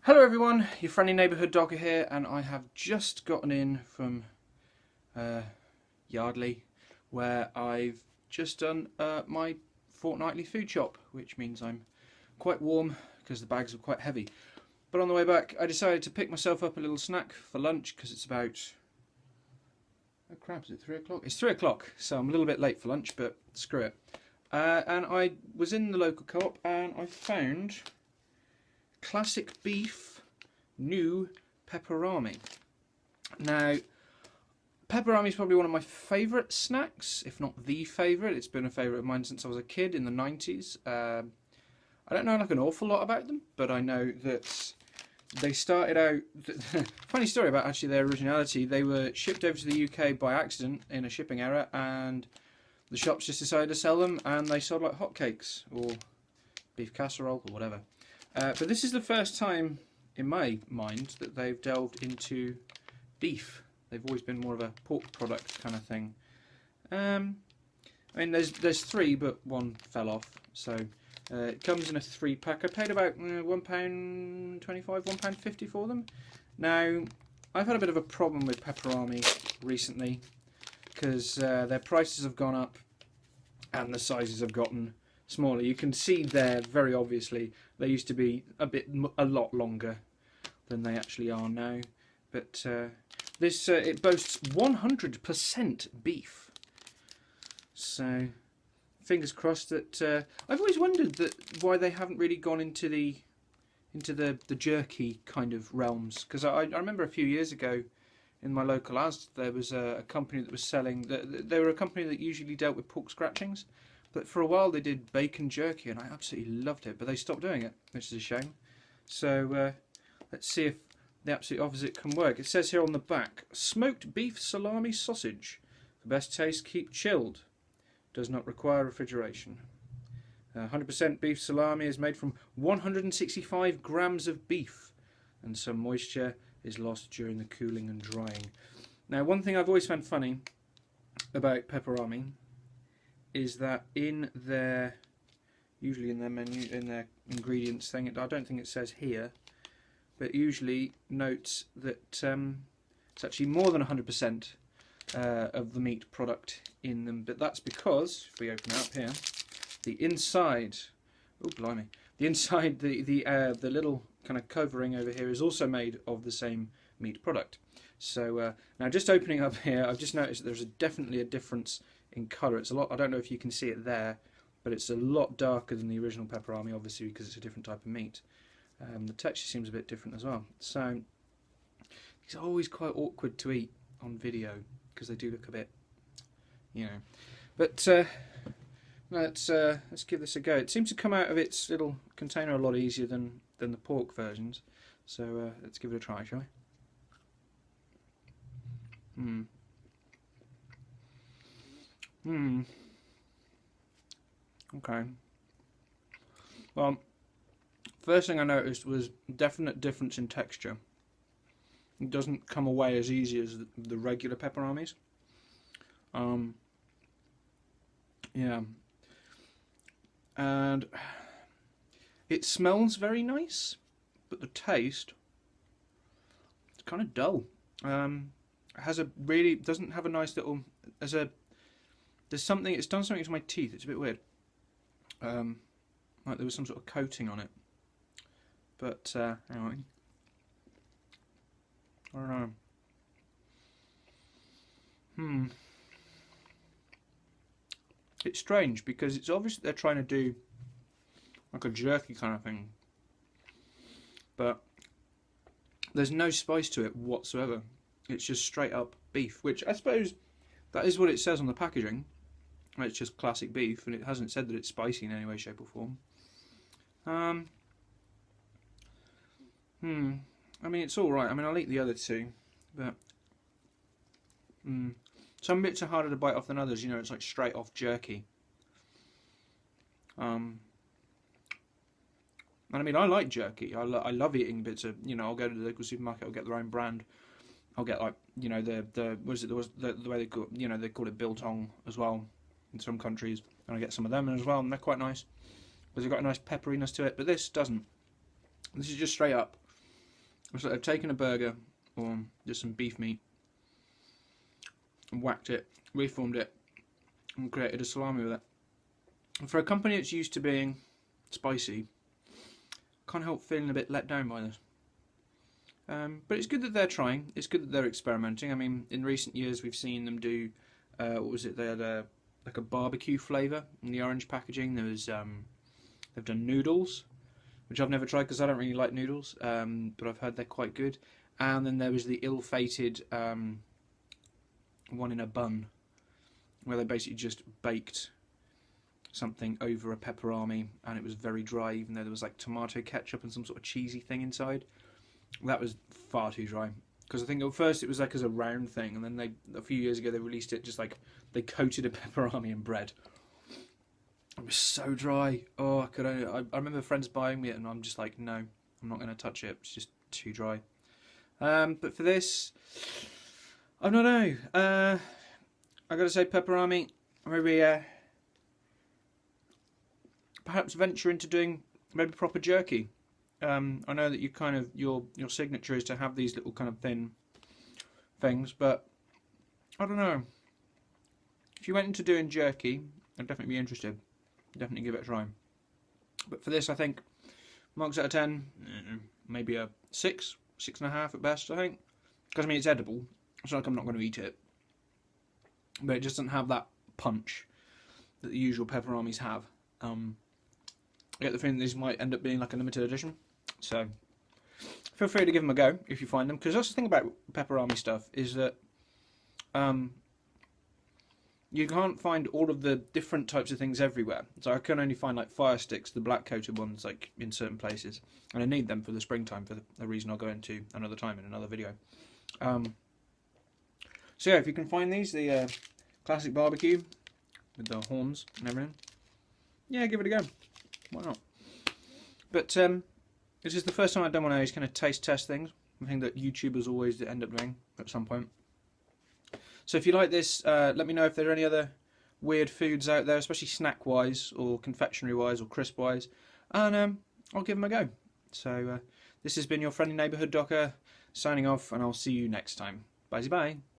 Hello everyone, your friendly neighbourhood dogger here, and I have just gotten in from Yardley, where I've just done my fortnightly food shop, which means I'm quite warm because the bags are quite heavy. But on the way back I decided to pick myself up a little snack for lunch because it's about... oh crap, is it 3 o'clock? It's 3 o'clock, so I'm a little bit late for lunch, but screw it. And I was in the local co-op and I found Classic Beef new Peperami. Now, Peperami is probably one of my favourite snacks, if not the favourite. It's been a favourite of mine since I was a kid in the 90s. I don't know like an awful lot about them, but I know that they started out... funny story about actually their originality. They were shipped over to the UK by accident in a shipping error, and the shops just decided to sell them, and they sold like hotcakes or beef casserole or whatever. But this is the first time in my mind that they've delved into beef. They've always been more of a pork product kind of thing. I mean, there's three, but one fell off. So it comes in a 3-pack. I paid about £1.25, £1.50 for them. Now, I've had a bit of a problem with Peperami recently because their prices have gone up and the sizes have gotten smaller. You can see there very obviously they used to be a lot longer than they actually are now. But this it boasts 100% beef. So fingers crossed that I've always wondered why they haven't really gone into the jerky kind of realms, because I remember a few years ago in my local Asda there was a company that was selling they were a company that usually dealt with pork scratchings. But for a while they did bacon jerky and I absolutely loved it, but they stopped doing it, which is a shame. So let's see if the absolute opposite can work. It says here on the back, smoked beef salami sausage. For best taste, keep chilled. Does not require refrigeration. 100% beef salami is made from 165 grams of beef, and some moisture is lost during the cooling and drying. Now, one thing I've always found funny about Peperami is that usually in their menu, in their ingredients thing, I don't think it says here, but usually notes that it's actually more than 100% of the meat product in them. But that's because, if we open it up here, the inside, oh blimey, the inside, the little kind of covering over here is also made of the same meat product. So now just opening up here, I've just noticed that there's definitely a difference in colour. It's a lot, I don't know if you can see it there, but it's a lot darker than the original Peperami, obviously because it's a different type of meat. The texture seems a bit different as well. So it's always quite awkward to eat on video because they do look a bit, you know. But let's give this a go. It seems to come out of its little container a lot easier than the pork versions. So let's give it a try, shall we? Okay. Well, first thing I noticed was definite difference in texture. It doesn't come away as easy as the regular Peperamis. Yeah. And it smells very nice, but the taste, it's kind of dull. Has a really, doesn't have a nice little, there's something, it's done something to my teeth, it's a bit weird. Like there was some sort of coating on it. But anyway, I don't know. It's strange because it's obvious that they're trying to do like a jerky kind of thing, but there's no spice to it whatsoever. It's just straight up beef, which I suppose that is what it says on the packaging. It's just classic beef, and it hasn't said that it's spicy in any way, shape or form. I mean, it's alright. I mean, I'll eat the other two, but some bits are harder to bite off than others, you know, it's like straight off jerky. And I mean, I like jerky. I love eating bits of, you know, I'll go to the local supermarket, I'll get their own brand. I'll get like, you know, the way they call, you know, they call it biltong as well in some countries, and I get some of them as well, and they're quite nice because they've got a nice pepperiness to it. But this doesn't. This is just straight up It's like they've taken a burger or just some beef meat and whacked it, reformed it, and created a salami with it. And for a company that's used to being spicy, can't help feeling a bit let down by this. But it's good that they're trying. It's good that they're experimenting. I mean, in recent years we've seen them do, what was it? They had like a barbecue flavour in the orange packaging. There was, they've done noodles, which I've never tried because I don't really like noodles, but I've heard they're quite good. And then there was the ill-fated one in a bun, where they basically just baked something over a pepperami, and it was very dry, even though there was like tomato ketchup and some sort of cheesy thing inside. That was far too dry, because I think at first it was like as a round thing, and then a few years ago they released it just like they coated a pepperami in bread. It was so dry. Oh, I remember friends buying me it, and I'm just like, no, I'm not going to touch it. It's just too dry. But for this, I don't know. I got to say, pepperami. Maybe perhaps venture into doing maybe proper jerky. I know that you kind of your signature is to have these little kind of thin things, but I don't know. If you went into doing jerky, I'd definitely be interested. Definitely give it a try. But for this, I think marks out of 10, maybe a 6, 6.5 at best. I think, because I mean it's edible. It's not like I'm not going to eat it, but it just doesn't have that punch that the usual peperamis have. I get the feeling these might end up being like a limited edition. So feel free to give them a go if you find them, because that's the thing about pepperami stuff is that you can't find all of the different types of things everywhere. So I can only find like fire sticks, the black coated ones, like in certain places, and I need them for the springtime for a reason I'll go into another time in another video. So yeah, if you can find these, the classic barbecue with the horns and everything, yeah, give it a go. Why not? But this is the first time I've done one of these kind of taste test things. I think that YouTubers always end up doing at some point. So if you like this, let me know if there are any other weird foods out there, especially snack-wise or confectionery-wise or crisp-wise, and I'll give them a go. So this has been your friendly neighbourhood docker signing off, and I'll see you next time. Bye-bye.